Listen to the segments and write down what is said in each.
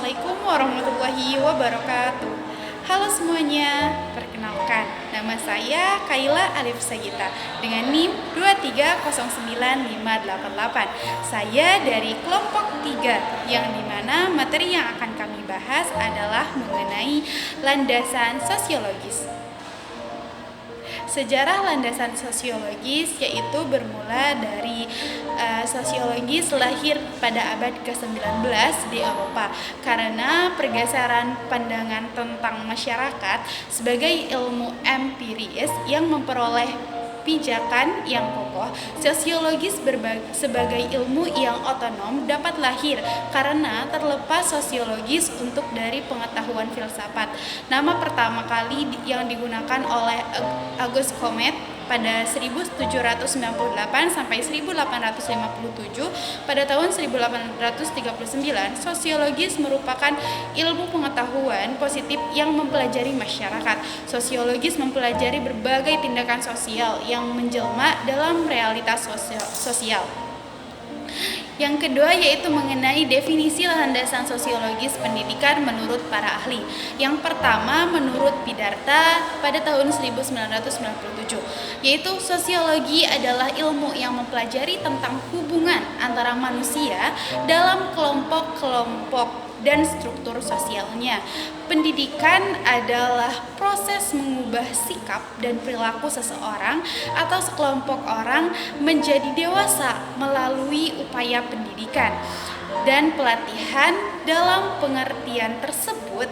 Assalamualaikum warahmatullahi wabarakatuh. Halo semuanya, perkenalkan nama saya Kaila Alif Sagita dengan NIM 2309588. Saya dari kelompok 3 yang dimana materi yang akan kami bahas adalah mengenai landasan sosiologis. Sejarah landasan sosiologis yaitu bermula dari sosiologis lahir pada abad ke-19 di Eropa karena pergeseran pandangan tentang masyarakat sebagai ilmu empiris yang memperoleh pijakan yang kokoh. Sosiologis sebagai ilmu yang otonom dapat lahir karena terlepas sosiologis untuk dari pengetahuan filsafat. Nama pertama kali yang digunakan oleh Auguste Comte pada 1798 sampai 1857. Pada tahun 1839, sosiologis merupakan ilmu pengetahuan positif yang mempelajari masyarakat. Sosiologis mempelajari berbagai tindakan sosial yang menjelma dalam realitas sosial. Yang kedua yaitu mengenai definisi landasan sosiologis pendidikan menurut para ahli. Yang pertama menurut Pidarta pada tahun 1997, yaitu sosiologi adalah ilmu yang mempelajari tentang hubungan antara manusia dalam kelompok-kelompok dan struktur sosialnya. Pendidikan adalah proses mengubah sikap dan perilaku seseorang atau sekelompok orang menjadi dewasa melalui upaya pendidikan. Dan pelatihan dalam pengertian tersebut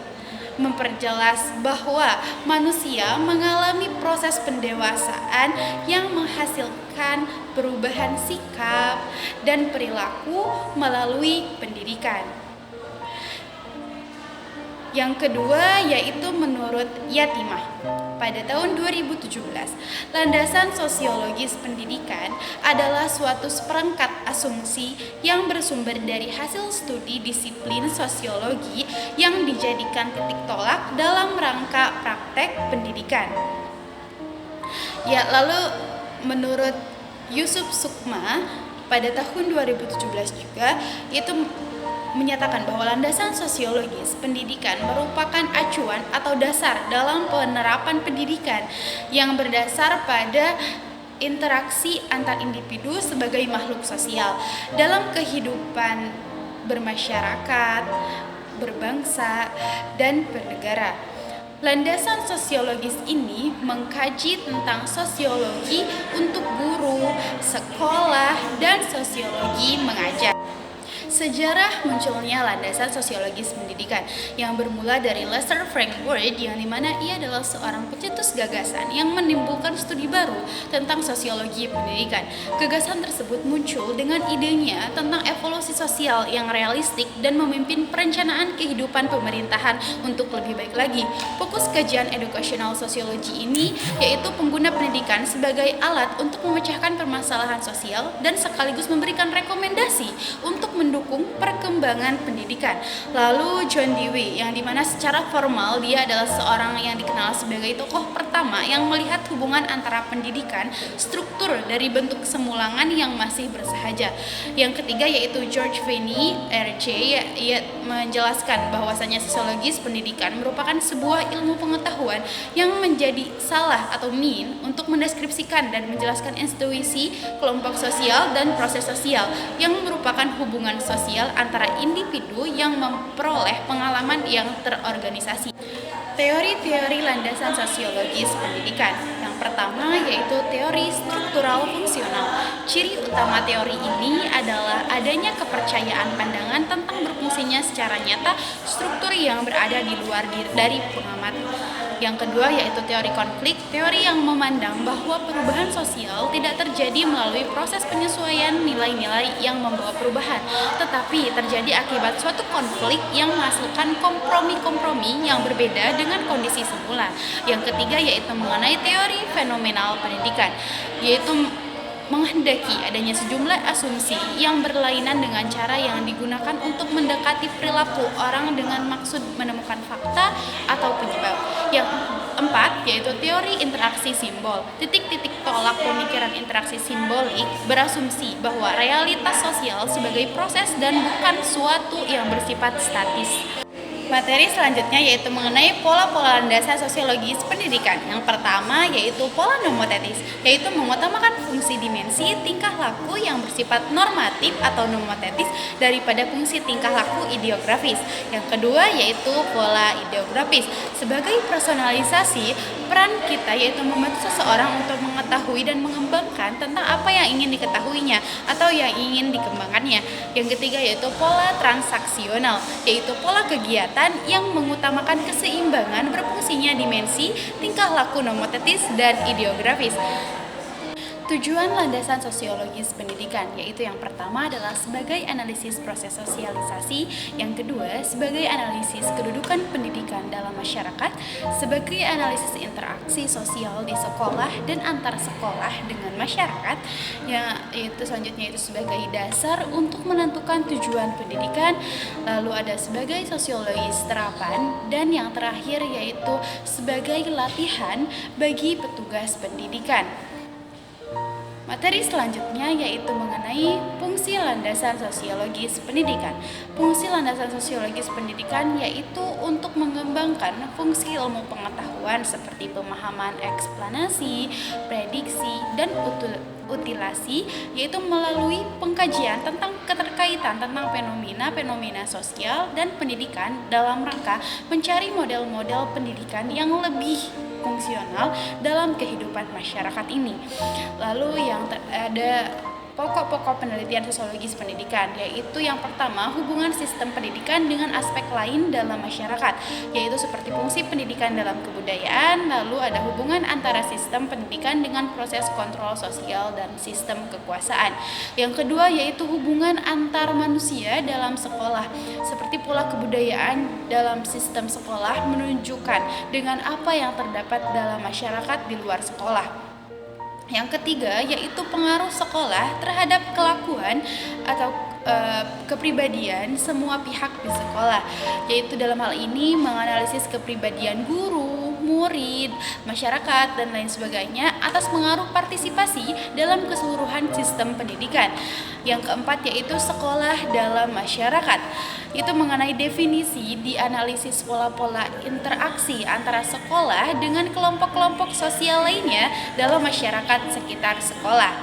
memperjelas bahwa manusia mengalami proses pendewasaan yang menghasilkan perubahan sikap dan perilaku melalui pendidikan. Yang kedua yaitu menurut Yatimah pada tahun 2017, landasan sosiologis pendidikan adalah suatu seperangkat asumsi yang bersumber dari hasil studi disiplin sosiologi yang dijadikan titik tolak dalam rangka praktek pendidikan. Ya, lalu menurut Yusuf Sukma pada tahun 2017 juga itu menyatakan bahwa landasan sosiologis pendidikan merupakan acuan atau dasar dalam penerapan pendidikan yang berdasar pada interaksi antar individu sebagai makhluk sosial dalam kehidupan bermasyarakat, berbangsa, dan bernegara. Landasan sosiologis ini mengkaji tentang sosiologi untuk guru, sekolah, dan sosiologi mengajar. Sejarah munculnya landasan sosiologis pendidikan yang bermula dari Lester Frank Ward yang dimana ia adalah seorang pencetus gagasan yang menimbulkan studi baru tentang sosiologi pendidikan. Gagasan tersebut muncul dengan idenya tentang evolusi sosial yang realistik dan memimpin perencanaan kehidupan pemerintahan untuk lebih baik lagi. Fokus kajian educational sociology ini yaitu pengguna pendidikan sebagai alat untuk memecahkan permasalahan sosial dan sekaligus memberikan rekomendasi untuk mendukung perkembangan pendidikan. Lalu John Dewey yang dimana secara formal dia adalah seorang yang dikenal sebagai tokoh pertama yang melihat hubungan antara pendidikan, struktur dari bentuk kesemulangan yang masih bersahaja. Yang ketiga yaitu George Finney RJ, ia menjelaskan bahwasanya sosiologis pendidikan merupakan sebuah ilmu pengetahuan yang menjadi salah atau mean untuk mendeskripsikan dan menjelaskan institusi, kelompok sosial, dan proses sosial yang merupakan hubungan sosial antara individu yang memperoleh pengalaman yang terorganisasi. Teori-teori landasan sosiologis pendidikan. Yang pertama yaitu teori struktural fungsional. Ciri utama teori ini adalah adanya kepercayaan pandangan tentang berfungsinya secara nyata struktur yang berada di luar dari pengamat. Yang kedua yaitu teori konflik, teori yang memandang bahwa perubahan sosial tidak terjadi melalui proses penyesuaian nilai-nilai yang membawa perubahan, tetapi terjadi akibat suatu konflik yang menghasilkan kompromi-kompromi yang berbeda dengan kondisi semula. Yang ketiga yaitu mengenai teori fenomenal pendidikan, yaitu menghendaki adanya sejumlah asumsi yang berlainan dengan cara yang digunakan untuk mendekati perilaku orang dengan maksud menemukan fakta atau penyebab. Yang empat yaitu teori interaksi simbol. Titik-titik tolak pemikiran interaksi simbolik berasumsi bahwa realitas sosial sebagai proses dan bukan suatu yang bersifat statis. Materi selanjutnya yaitu mengenai pola-pola landasan sosiologis pendidikan. Yang pertama yaitu pola nomotetis, yaitu mengutamakan fungsi dimensi tingkah laku yang bersifat normatif atau nomotetis daripada fungsi tingkah laku ideografis. Yang kedua yaitu pola ideografis. Sebagai personalisasi, peran kita yaitu membantu seseorang untuk mengetahui dan mengembangkan tentang apa yang ingin diketahuinya atau yang ingin dikembangkannya. Yang ketiga yaitu pola transaksional, yaitu pola kegiatan yang mengutamakan keseimbangan berfungsinya dimensi, tingkah laku nomotetis, dan ideografis. Tujuan landasan sosiologis pendidikan yaitu yang pertama adalah sebagai analisis proses sosialisasi, yang kedua sebagai analisis kedudukan pendidikan dalam masyarakat, sebagai analisis interaksi sosial di sekolah dan antar sekolah dengan masyarakat, yaitu selanjutnya itu sebagai dasar untuk menentukan tujuan pendidikan, lalu ada sebagai sosiologis terapan, dan yang terakhir yaitu sebagai latihan bagi petugas pendidikan. Materi selanjutnya yaitu mengenai fungsi landasan sosiologis pendidikan. Fungsi landasan sosiologis pendidikan yaitu untuk mengembangkan fungsi ilmu pengetahuan seperti pemahaman eksplanasi, prediksi, dan utilasi, yaitu melalui pengkajian tentang keterkaitan tentang fenomena sosial dan pendidikan dalam rangka mencari model-model pendidikan yang lebih fungsional dalam kehidupan masyarakat ini. Lalu yang ada pokok-pokok penelitian sosiologis pendidikan, yaitu yang pertama hubungan sistem pendidikan dengan aspek lain dalam masyarakat, yaitu seperti fungsi pendidikan dalam kebudayaan, lalu ada hubungan antara sistem pendidikan dengan proses kontrol sosial dan sistem kekuasaan. Yang kedua yaitu hubungan antar manusia dalam sekolah, seperti pola kebudayaan dalam sistem sekolah menunjukkan dengan apa yang terdapat dalam masyarakat di luar sekolah. Yang ketiga yaitu pengaruh sekolah terhadap kelakuan atau kepribadian semua pihak di sekolah, yaitu dalam hal ini menganalisis kepribadian guru, murid, masyarakat, dan lain sebagainya atas pengaruh partisipasi dalam keseluruhan sistem pendidikan. Yang keempat yaitu sekolah dalam masyarakat, itu mengenai definisi dianalisis pola-pola interaksi antara sekolah dengan kelompok-kelompok sosial lainnya dalam masyarakat sekitar sekolah.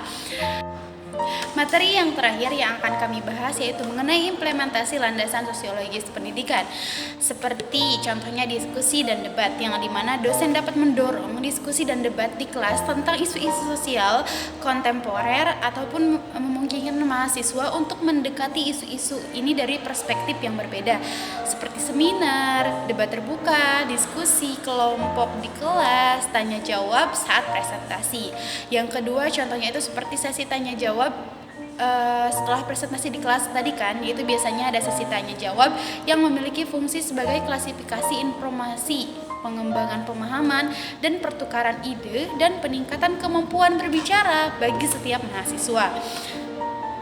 Materi yang terakhir yang akan kami bahas yaitu mengenai implementasi landasan sosiologis pendidikan, seperti contohnya diskusi dan debat, yang dimana dosen dapat mendorong diskusi dan debat di kelas tentang isu-isu sosial kontemporer ataupun memungkinkan mahasiswa untuk mendekati isu-isu ini dari perspektif yang berbeda, seperti seminar, debat terbuka, diskusi kelompok di kelas, tanya jawab saat presentasi. Yang kedua contohnya itu seperti sesi tanya jawab setelah presentasi di kelas tadi kan, yaitu biasanya ada sesi tanya jawab yang memiliki fungsi sebagai klasifikasi informasi, pengembangan pemahaman, dan pertukaran ide dan peningkatan kemampuan berbicara bagi setiap mahasiswa.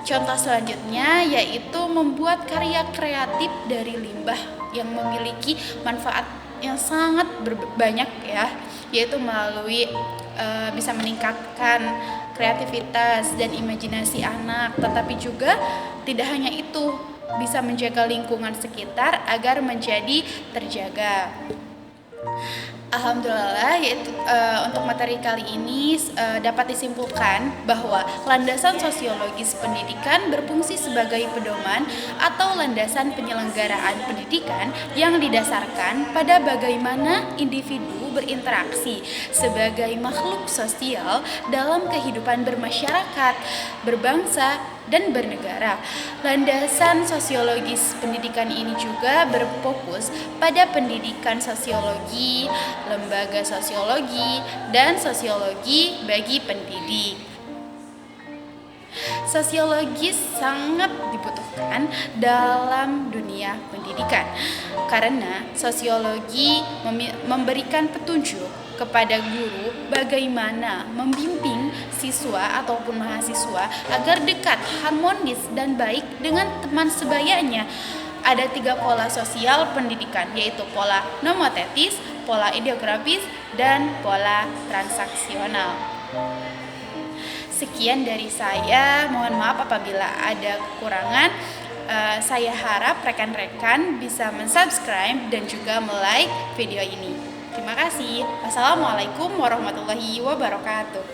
Contoh selanjutnya yaitu membuat karya kreatif dari limbah yang memiliki manfaat yang sangat banyak ya, yaitu melalui bisa meningkatkan kreativitas dan imajinasi anak, tetapi juga tidak hanya itu, bisa menjaga lingkungan sekitar agar menjadi terjaga. Alhamdulillah, yaitu untuk materi kali ini dapat disimpulkan bahwa landasan sosiologis pendidikan berfungsi sebagai pedoman atau landasan penyelenggaraan pendidikan yang didasarkan pada bagaimana individu berinteraksi sebagai makhluk sosial dalam kehidupan bermasyarakat, berbangsa, dan bernegara. Landasan sosiologis pendidikan ini juga berfokus pada pendidikan sosiologi, lembaga sosiologi, dan sosiologi bagi pendidik. Sosiologis sangat dibutuhkan dalam dunia pendidikan karena sosiologi memberikan petunjuk kepada guru bagaimana membimbing siswa ataupun mahasiswa agar dekat, harmonis, dan baik dengan teman sebayanya. Ada 3 pola sosial pendidikan, yaitu pola nomotetis, pola ideografis, dan pola transaksional. Sekian dari saya, mohon maaf apabila ada kekurangan. Saya harap rekan-rekan bisa mensubscribe dan juga like video ini. Terima kasih. Wassalamualaikum warahmatullahi wabarakatuh.